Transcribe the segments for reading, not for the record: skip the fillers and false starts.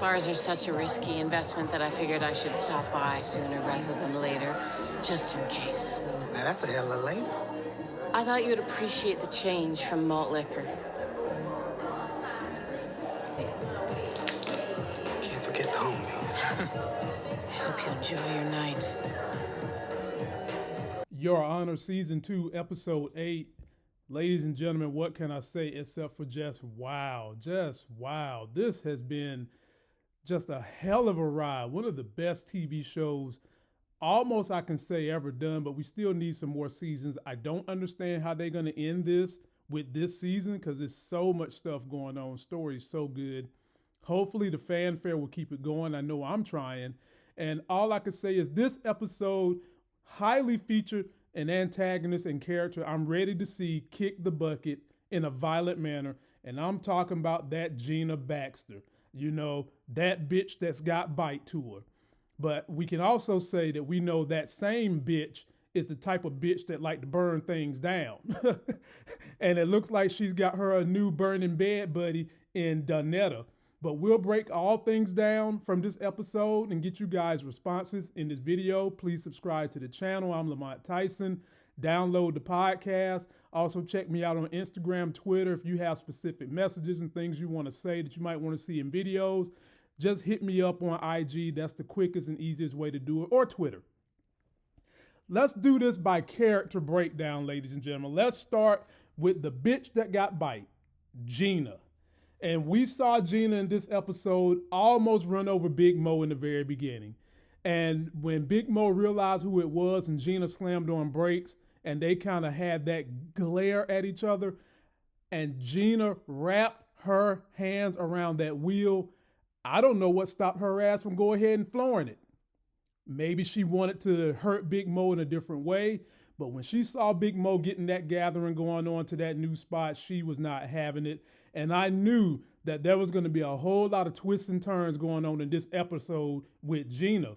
Bars are such a risky investment that I figured I should stop by sooner rather than later, just in case. Now that's a hell of a label. I thought you'd appreciate the change from malt liquor. Can't forget the homies. I hope you enjoy your night. Your Honor, Season 2, Episode 8. Ladies and gentlemen, what can I say except for just wow. Just wow. This has been just a hell of a ride. One of the best TV shows almost I can say ever done, but we still need some more seasons. I don't understand how they're going to end this with this season because there's so much stuff going on. Story's so good. Hopefully the fanfare will keep it going. I know I'm trying. And all I can say is this episode highly featured an antagonist and character I'm ready to see kick the bucket in a violent manner. And I'm talking about that Gina Baxter. You know, that bitch that's got bite to her. But we can also say that we know that same bitch is the type of bitch that like to burn things down. And it looks like she's got her a new burning bed buddy in Donetta. But we'll break all things down from this episode and get you guys responses in this video. Please subscribe to the channel. I'm Lamont Tyson. Download the podcast. Also check me out on Instagram, Twitter. If you have specific messages and things you want to say that you might want to see in videos, just hit me up on IG. That's the quickest and easiest way to do it, or Twitter. Let's do this by character breakdown, ladies and gentlemen. Let's start with the bitch that got bite, Gina. And we saw Gina in this episode almost run over Big Mo in the very beginning. And when Big Mo realized who it was and Gina slammed on brakes and they kind of had that glare at each other and Gina wrapped her hands around that wheel, I don't know what stopped her ass from going ahead and flooring it. Maybe she wanted to hurt Big Mo in a different way. But when she saw Big Mo getting that gathering going on to that new spot, she was not having it. And I knew that there was going to be a whole lot of twists and turns going on in this episode with Gina.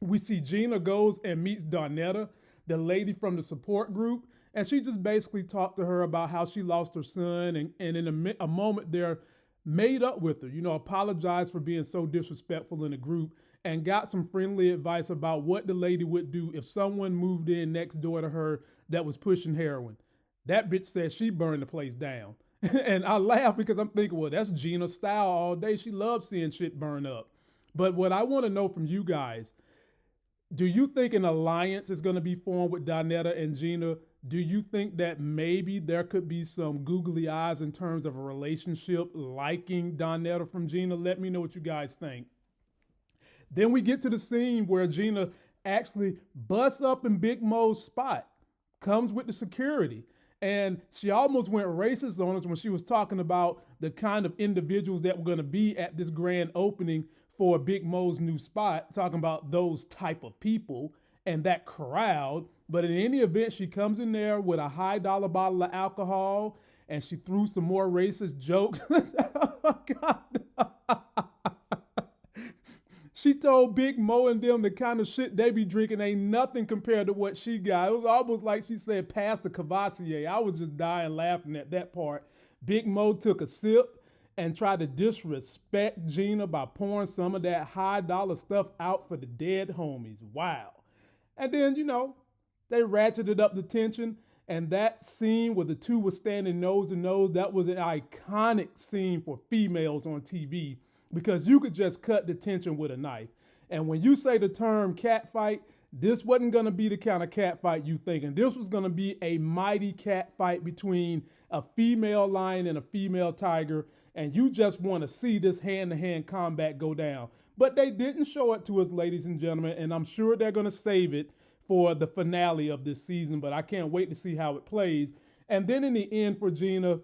We see Gina goes and meets Donetta, the lady from the support group, and she just basically talked to her about how she lost her son, and in a moment there, made up with her, you know, apologized for being so disrespectful in the group, and got some friendly advice about what the lady would do if someone moved in next door to her that was pushing heroin. That bitch said she burned the place down. And I laugh because I'm thinking, well, that's Gina's style all day. She loves seeing shit burn up. But what I want to know from you guys, do you think an alliance is going to be formed with Donetta and Gina? Do you think that maybe there could be some googly eyes in terms of a relationship liking Donetta from Gina? Let me know what you guys think. Then we get to the scene where Gina actually busts up in Big Mo's spot, comes with the security. And she almost went racist on us when she was talking about the kind of individuals that were going to be at this grand opening for Big Mo's new spot, talking about those type of people and that crowd. But in any event, she comes in there with a high dollar bottle of alcohol and she threw some more racist jokes. Oh, God. She told Big Mo and them the kind of shit they be drinking ain't nothing compared to what she got. It was almost like she said, pass the Cavassier. I was just dying laughing at that part. Big Mo took a sip and tried to disrespect Gina by pouring some of that high dollar stuff out for the dead homies. Wow. And then, you know, they ratcheted up the tension. And that scene where the two were standing nose to nose, that was an iconic scene for females on TV. Because you could just cut the tension with a knife. And when you say the term cat fight, this wasn't going to be the kind of cat fight you thinking. This was going to be a mighty cat fight between a female lion and a female tiger. And you just want to see this hand-to-hand combat go down. But they didn't show it to us, ladies and gentlemen. And I'm sure they're going to save it for the finale of this season. But I can't wait to see how it plays. And then in the end for Gina,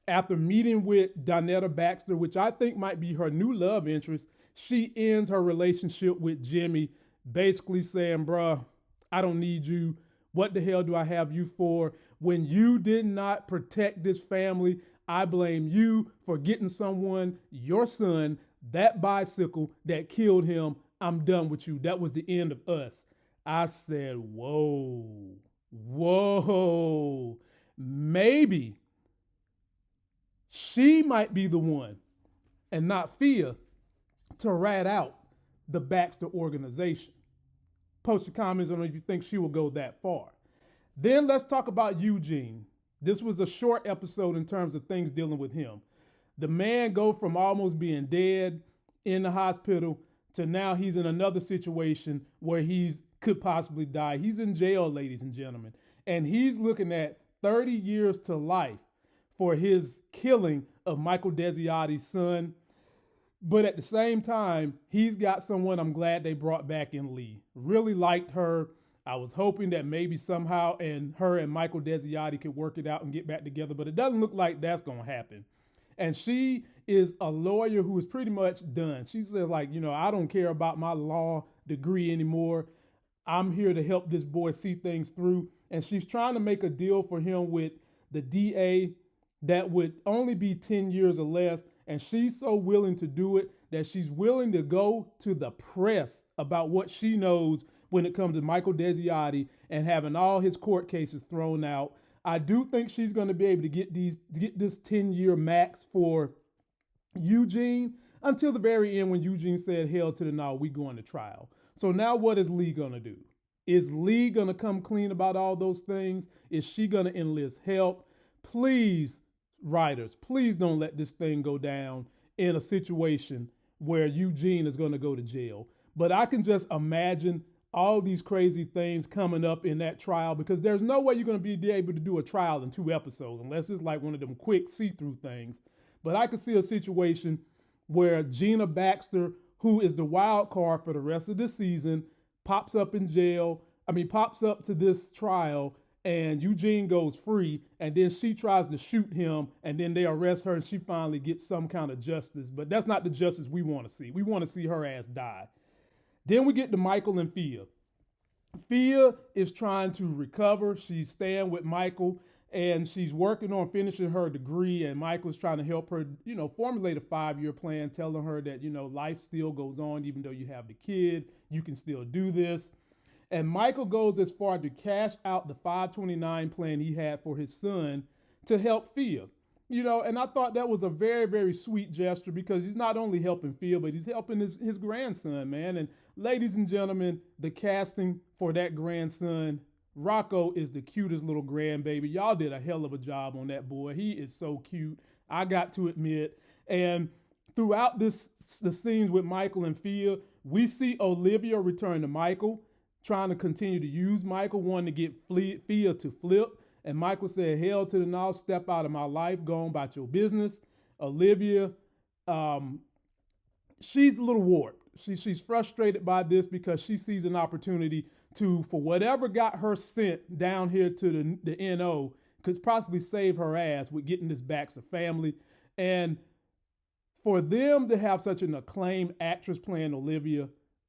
after meeting with Donetta Baxter, which I think might be her new love interest, she ends her relationship with Jimmy, basically saying, bruh, I don't need you. What the hell do I have you for? When you did not protect this family, I blame you for getting someone, your son, that bicycle that killed him. I'm done with you. That was the end of us. I said, whoa, maybe she might be the one and not Fia to rat out the Baxter organization. Post your comments on if you think she will go that far. Then let's talk about Eugene. This was a short episode in terms of things dealing with him. The man go from almost being dead in the hospital to now he's in another situation where he's could possibly die. He's in jail, ladies and gentlemen, and he's looking at 30 years to life for his killing of Michael Desiati's son. But at the same time, he's got someone I'm glad they brought back in Lee. Really liked her. I was hoping that maybe somehow her and Michael Desiati could work it out and get back together, but it doesn't look like that's going to happen. And she is a lawyer who is pretty much done. She says, like, I don't care about my law degree anymore. I'm here to help this boy see things through. And she's trying to make a deal for him with the DA that would only be 10 years or less. And she's so willing to do it that she's willing to go to the press about what she knows when it comes to Michael Desiati and having all his court cases thrown out. I do think she's going to be able to get this 10-year max for Eugene until the very end when Eugene said, hell to the no, we going to trial. So now what is Lee going to do? Is Lee going to come clean about all those things? Is she going to enlist help? Please, writers, please don't let this thing go down in a situation where Eugene is going to go to jail. But I can just imagine all these crazy things coming up in that trial, because there's no way you're going to be able to do a trial in 2 episodes unless it's like one of them quick see-through things. But I could see a situation where Gina Baxter, who is the wild card for the rest of the season, pops up to this trial, and Eugene goes free, and then she tries to shoot him, and then they arrest her, and she finally gets some kind of justice. But that's not the justice we want to see. We want to see her ass die. Then we get to Michael and Fia. Fia is trying to recover. She's staying with Michael, and she's working on finishing her degree, and Michael's trying to help her, formulate a 5-year plan, telling her that, life still goes on. Even though you have the kid, you can still do this. And Michael goes as far to cash out the 529 plan he had for his son to help Fia. And I thought that was a very, very sweet gesture, because he's not only helping Fia, but he's helping his grandson, man. And ladies and gentlemen, the casting for that grandson, Rocco is the cutest little grandbaby. Y'all did a hell of a job on that boy. He is so cute, I got to admit. And throughout the scenes with Michael and Fia, we see Olivia return to Michael, trying to continue to use Michael, wanting to get Fia to flip. And Michael said, hell to the no, step out of my life, go on about your business. Olivia, she's a little warped. She's frustrated by this because she sees an opportunity to, for whatever got her sent down here to the NO, could possibly save her ass with getting this Baxter family. And for them to have such an acclaimed actress playing Olivia,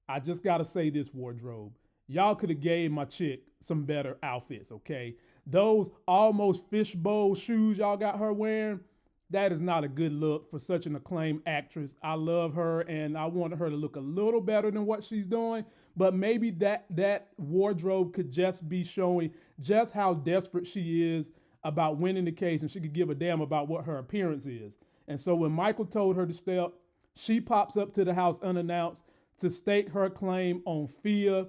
I just got to say this, wardrobe. Y'all could have gave my chick some better outfits, okay? Those almost fishbowl shoes y'all got her wearing, that is not a good look for such an acclaimed actress. I love her, and I wanted her to look a little better than what she's doing, but maybe that wardrobe could just be showing just how desperate she is about winning the case, and she could give a damn about what her appearance is. And so when Michael told her to step, she pops up to the house unannounced to stake her claim on Fia.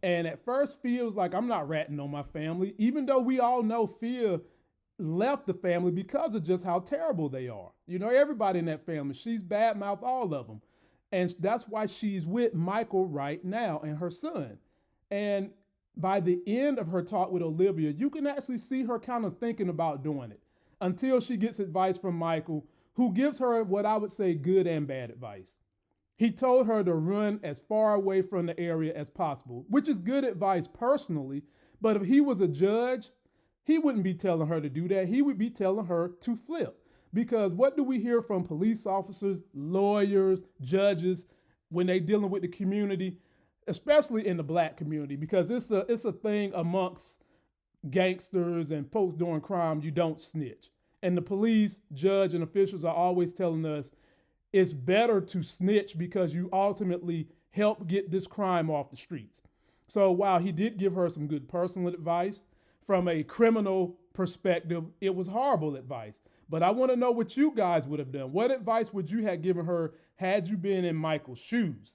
And at first, Fia was like, I'm not ratting on my family, even though we all know Fia left the family because of just how terrible they are. Everybody in that family, she's badmouthed all of them. And that's why she's with Michael right now and her son. And by the end of her talk with Olivia, you can actually see her kind of thinking about doing it until she gets advice from Michael, who gives her what I would say good and bad advice. He told her to run as far away from the area as possible, which is good advice personally. But if he was a judge, he wouldn't be telling her to do that. He would be telling her to flip. Because what do we hear from police officers, lawyers, judges when they're dealing with the community, especially in the black community? Because it's a thing amongst gangsters and folks doing crime, you don't snitch. And the police, judge, and officials are always telling us, it's better to snitch because you ultimately help get this crime off the streets. So while he did give her some good personal advice, from a criminal perspective, it was horrible advice. But I want to know what you guys would have done. What advice would you have given her had you been in Michael's shoes?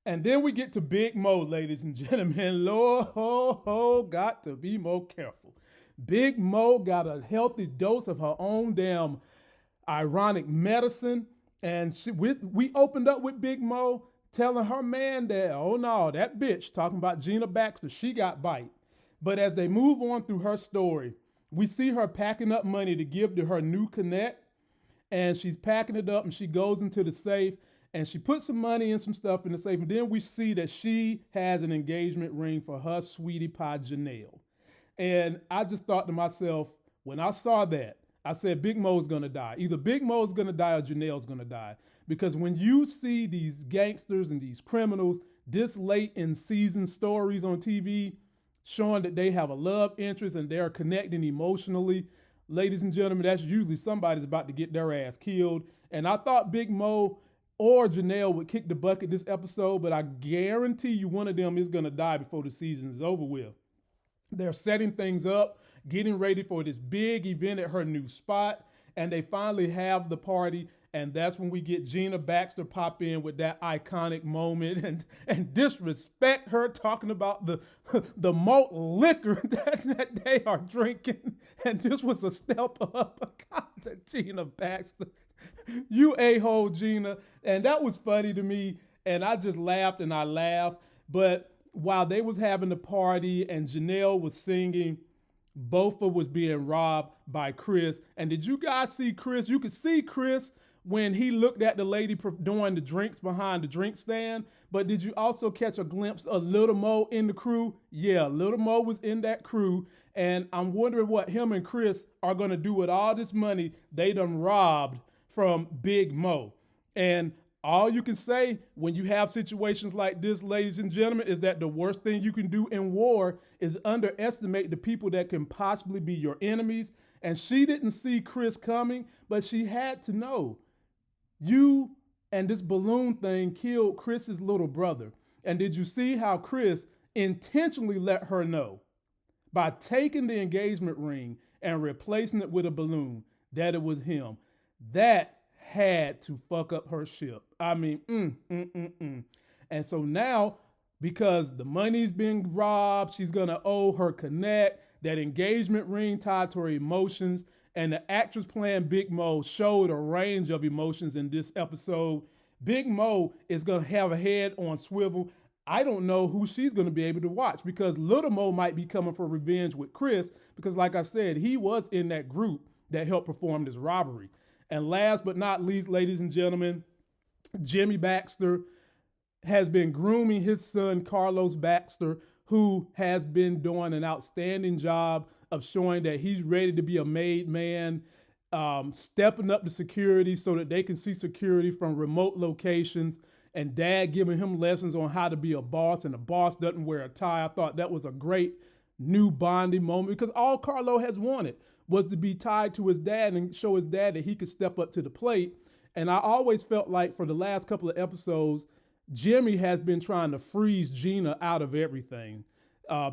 And then we get to Big Mo, ladies and gentlemen. Lord, got to be more careful. Big Mo got a healthy dose of her own damn ironic medicine. And we opened up with Big Mo telling her man that, oh no, that bitch, talking about Gina Baxter, she got bite. But as they move on through her story, we see her packing up money to give to her new connect. And she's packing it up and she goes into the safe and she puts some money and some stuff in the safe. And then we see that she has an engagement ring for her sweetie pie, Janelle. And I just thought to myself, when I saw that, I said, Big Mo's gonna die. Either Big Mo's gonna die or Janelle's gonna die. Because when you see these gangsters and these criminals this late in season stories on TV, showing that they have a love interest and they're connecting emotionally, ladies and gentlemen, that's usually somebody's about to get their ass killed. And I thought Big Mo or Janelle would kick the bucket this episode, but I guarantee you one of them is gonna die before the season is over with. They're setting things up, getting ready for this big event at her new spot, and they finally have the party, and that's when we get Gina Baxter pop in with that iconic moment and disrespect her, talking about the malt liquor that they are drinking, and this was a step up. God, Gina Baxter, you a-hole, Gina, and that was funny to me, and I just laughed and I laughed, but while they was having the party and Janelle was singing, Bofa was being robbed by Chris. And did you guys see Chris? You could see Chris when he looked at the lady doing the drinks behind the drink stand. But did you also catch a glimpse of Little Mo in the crew? Yeah, Little Mo was in that crew. And I'm wondering what him and Chris are going to do with all this money they done robbed from Big Mo. And all you can say when you have situations like this, ladies and gentlemen, is that the worst thing you can do in war is underestimate the people that can possibly be your enemies. And she didn't see Chris coming, but she had to know. You and this balloon thing killed Chris's little brother. And did you see how Chris intentionally let her know by taking the engagement ring and replacing it with a balloon that it was him? That had to fuck up her ship. I mean, And so now, because the money's being robbed, she's gonna owe her connect, that engagement ring tied to her emotions, and the actress playing Big Mo showed a range of emotions in this episode. Big Mo is gonna have a head on swivel. I don't know who she's gonna be able to watch, because Little Mo might be coming for revenge with Chris, because like I said, he was in that group that helped perform this robbery. And last but not least, ladies and gentlemen, Jimmy Baxter has been grooming his son, Carlos Baxter, who has been doing an outstanding job of showing that he's ready to be a made man, stepping up the security so that they can see security from remote locations, and dad giving him lessons on how to be a boss, and the boss doesn't wear a tie. I thought that was a great new bonding moment, because all Carlo has wanted was to be tied to his dad and show his dad that he could step up to the plate. And I always felt like for the last couple of episodes, Jimmy has been trying to freeze Gina out of everything.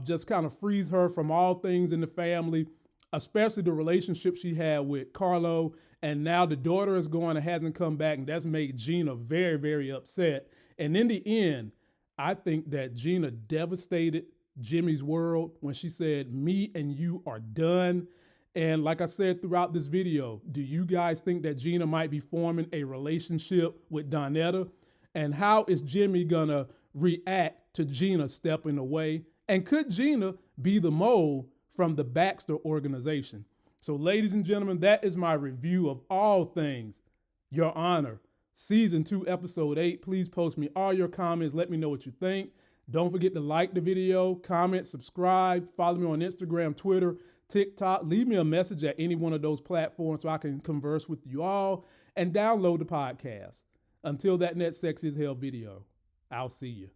Just kind of freeze her from all things in the family, especially the relationship she had with Carlo. And now the daughter is gone and hasn't come back, and that's made Gina very, very upset. And in the end, I think that Gina devastated Jimmy's world when she said, "Me and you are done." And like I said throughout this video, do you guys think that Gina might be forming a relationship with Donetta? And how is Jimmy gonna react to Gina stepping away? And could Gina be the mole from the Baxter organization? So ladies and gentlemen, that is my review of all things Your Honor, Season 2, Episode 8. Please post me all your comments. Let me know what you think. Don't forget to like the video, comment, subscribe, follow me on Instagram, Twitter, TikTok. Leave me a message at any one of those platforms so I can converse with you all, and download the podcast. Until that next Sexy as Hell video, I'll see you.